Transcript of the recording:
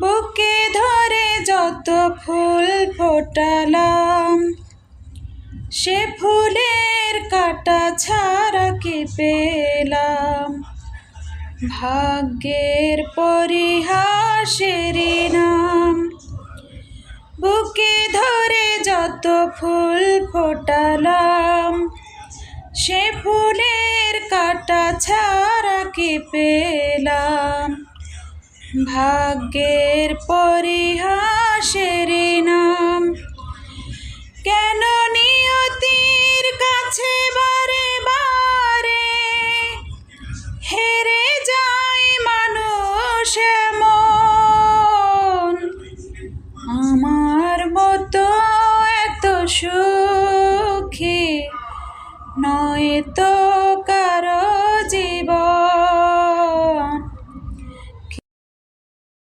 বুকে ধরে যত ফুল ফোটালাম, সে ফুলের কাঁটা ছাড়া কি পেলাম। ভাগ্যের পরিহাসেরই নাম। বুকে ধরে যত ফুল ফোটালাম, সে ফুলের কাঁটা ছাড়া কি পেলাম। ভাগ্যের পরিহাসেরই নাম। কেন নিয়তির কাছে বারে বারে হেরে যায় মানুষ এমন। আমার মতো এত সুখী নয় তো